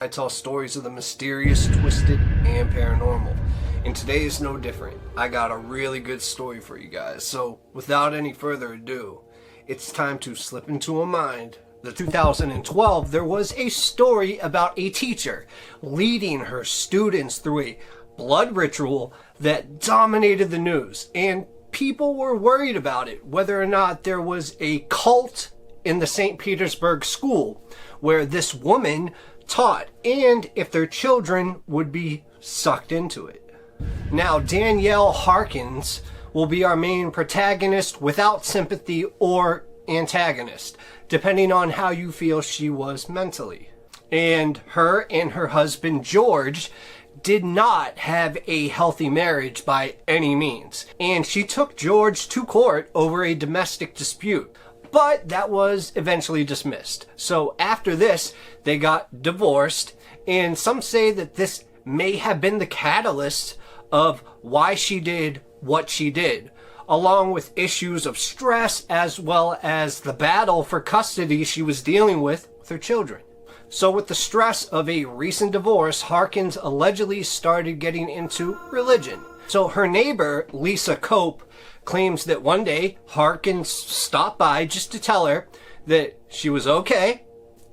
I tell stories of the mysterious, twisted, and paranormal. And today is no different. I got a really good story for you guys. So, without any further ado, it's time to slip into a mind. In 2012, there was a story about a teacher leading her students through a blood ritual that dominated the news. And people were worried about it, whether or not there was a cult in the St. Petersburg school where this woman taught, and if their children would be sucked into it. Now, Danielle Harkins will be our main protagonist without sympathy or antagonist, depending on how you feel she was mentally. And her husband George did not have a healthy marriage by any means, and she took George to court over a domestic dispute. But that was eventually dismissed. So after this, they got divorced, and some say that this may have been the catalyst of why she did what she did, along with issues of stress as well as the battle for custody she was dealing with her children. So with the stress of a recent divorce, Harkins allegedly started getting into religion. So her neighbor, Lisa Cope, claims that one day Harkins stopped by just to tell her that she was okay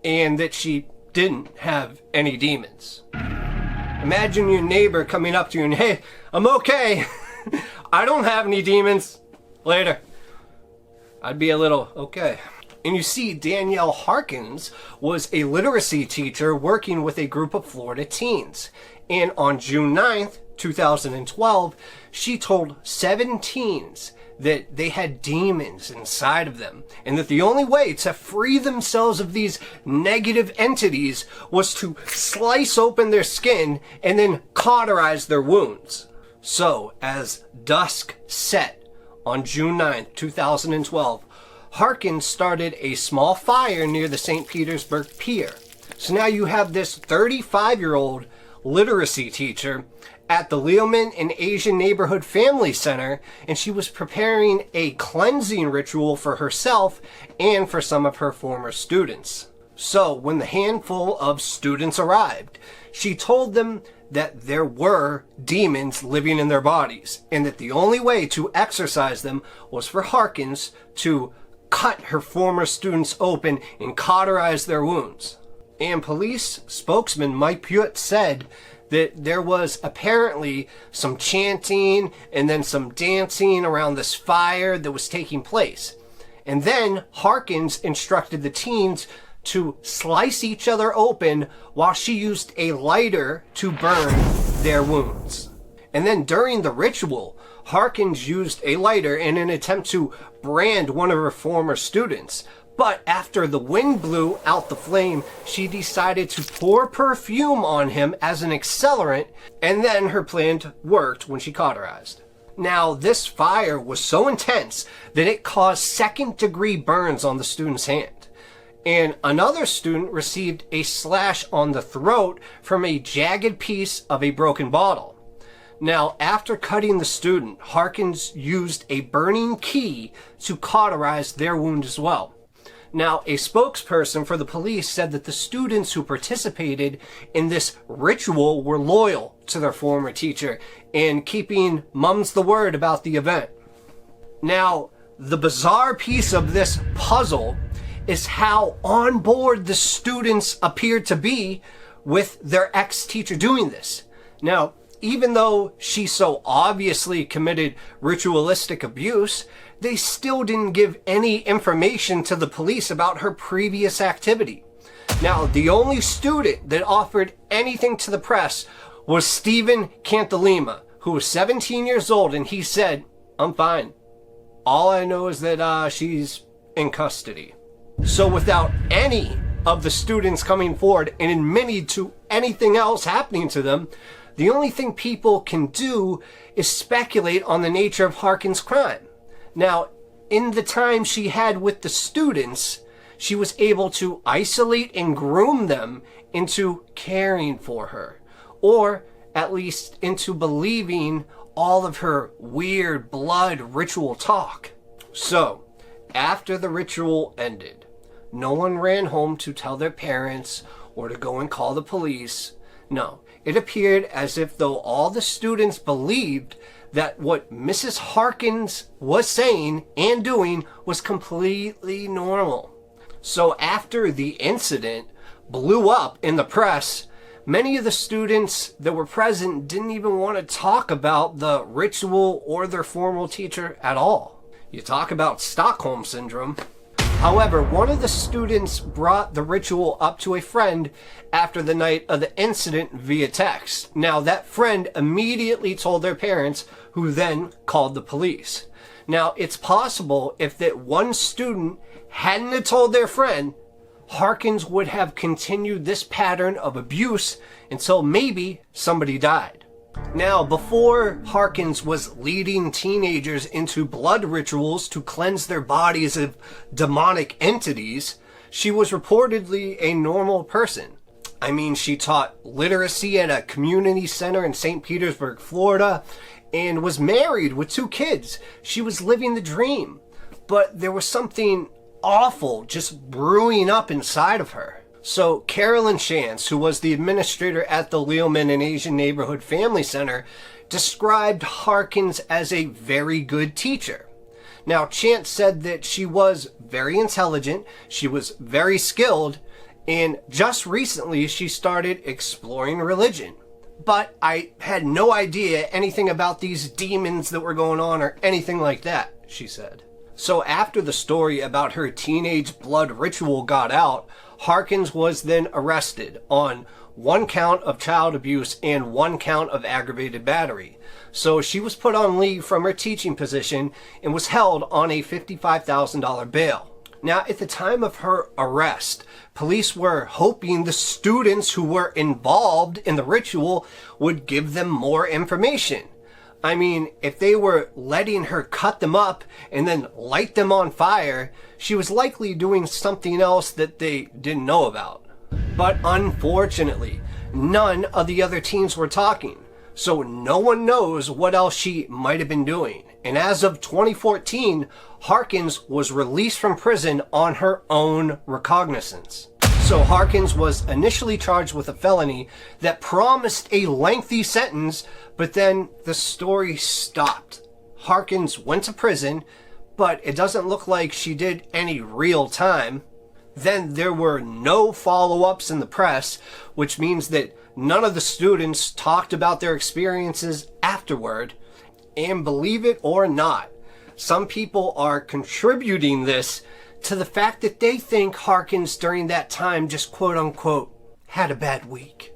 and that she didn't have any demons. Imagine your neighbor coming up to you and, "Hey, I'm okay. I don't have any demons. Later." I'd be a little, okay. And you see, Danielle Harkins was a literacy teacher working with a group of Florida teens. And on June 9th, 2012, she told 7 teens that they had demons inside of them, and that the only way to free themselves of these negative entities was to slice open their skin and then cauterize their wounds. So, as dusk set on June 9th, 2012, Harkins started a small fire near the St. Petersburg Pier. So now you have this 35-year-old literacy teacher at the Leoman and Asian Neighborhood Family Center, and she was preparing a cleansing ritual for herself and for some of her former students. So when the handful of students arrived, she told them that there were demons living in their bodies, and that the only way to exorcise them was for Harkins to cut her former students open and cauterize their wounds. And police spokesman Mike Pugh said that there was apparently some chanting and then some dancing around this fire that was taking place. And then Harkins instructed the teens to slice each other open while she used a lighter to burn their wounds. And then during the ritual, Harkins used a lighter in an attempt to brand one of her former students. But after the wind blew out the flame, she decided to pour perfume on him as an accelerant, and then her plan worked when she cauterized. Now, this fire was so intense that it caused second-degree burns on the student's hand. And another student received a slash on the throat from a jagged piece of a broken bottle. Now, after cutting the student, Harkins used a burning key to cauterize their wound as well. Now, a spokesperson for the police said that the students who participated in this ritual were loyal to their former teacher and keeping mum's the word about the event. Now, the bizarre piece of this puzzle is how on board the students appeared to be with their ex-teacher doing this. Now, even though she so obviously committed ritualistic abuse, they still didn't give any information to the police about her previous activity. Now, the only student that offered anything to the press was Stephen Cantalima, who was 17 years old, and he said, "I'm fine. All I know is that she's in custody." So without any of the students coming forward and admitting to anything else happening to them, the only thing people can do is speculate on the nature of Harkins' crime. Now, in the time she had with the students, she was able to isolate and groom them into caring for her, or at least into believing all of her weird blood ritual talk. So, after the ritual ended, no one ran home to tell their parents or to go and call the police. No, it appeared as if though all the students believed that what Mrs. Harkins was saying and doing was completely normal. So after the incident blew up in the press, many of the students that were present didn't even want to talk about the ritual or their formal teacher at all. You talk about Stockholm Syndrome. However, one of the students brought the ritual up to a friend after the night of the incident via text. Now, that friend immediately told their parents, who then called the police. Now, it's possible if that one student hadn't have told their friend, Harkins would have continued this pattern of abuse until maybe somebody died. Now, before Harkins was leading teenagers into blood rituals to cleanse their bodies of demonic entities, she was reportedly a normal person. I mean, she taught literacy at a community center in St. Petersburg, Florida, and was married with 2 kids. She was living the dream. But there was something awful just brewing up inside of her. So Carolyn Chance, who was the administrator at the Lealman and Asian Neighborhood Family Center, described Harkins as a very good teacher. Now, Chance said that she was very intelligent, she was very skilled, and just recently she started exploring religion. But I had no idea anything about these demons that were going on or anything like that, she said. So after the story about her teenage blood ritual got out, Harkins was then arrested on 1 count of child abuse and 1 count of aggravated battery. So she was put on leave from her teaching position and was held on a $55,000 bail. Now, at the time of her arrest, police were hoping the students who were involved in the ritual would give them more information. I mean, if they were letting her cut them up and then light them on fire, she was likely doing something else that they didn't know about. But unfortunately, none of the other teens were talking, so no one knows what else she might have been doing. And as of 2014, Harkins was released from prison on her own recognizance. So Harkins was initially charged with a felony that promised a lengthy sentence, but then the story stopped. Harkins went to prison, but it doesn't look like she did any real time. Then there were no follow-ups in the press, which means that none of the students talked about their experiences afterward. And believe it or not, some people are contributing this to the fact that they think Harkins during that time just quote-unquote had a bad week.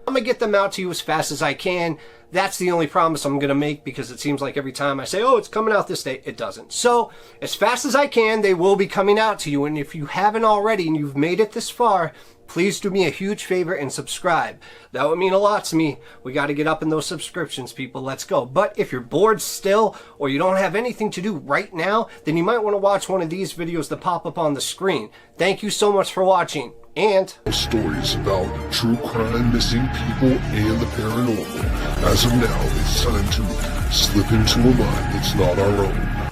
I'm going to get them out to you as fast as I can. That's the only promise I'm going to make, because it seems like every time I say, oh, it's coming out this day, it doesn't. So as fast as I can, they will be coming out to you. And if you haven't already and you've made it this far, please do me a huge favor and subscribe. That would mean a lot to me. We got to get up in those subscriptions, people. Let's go. But if you're bored still, or you don't have anything to do right now, then you might want to watch one of these videos that pop up on the screen. Thank you so much for watching. And stories about true crime, missing people, and the paranormal. As of now, it's time to slip into a mind that's not our own.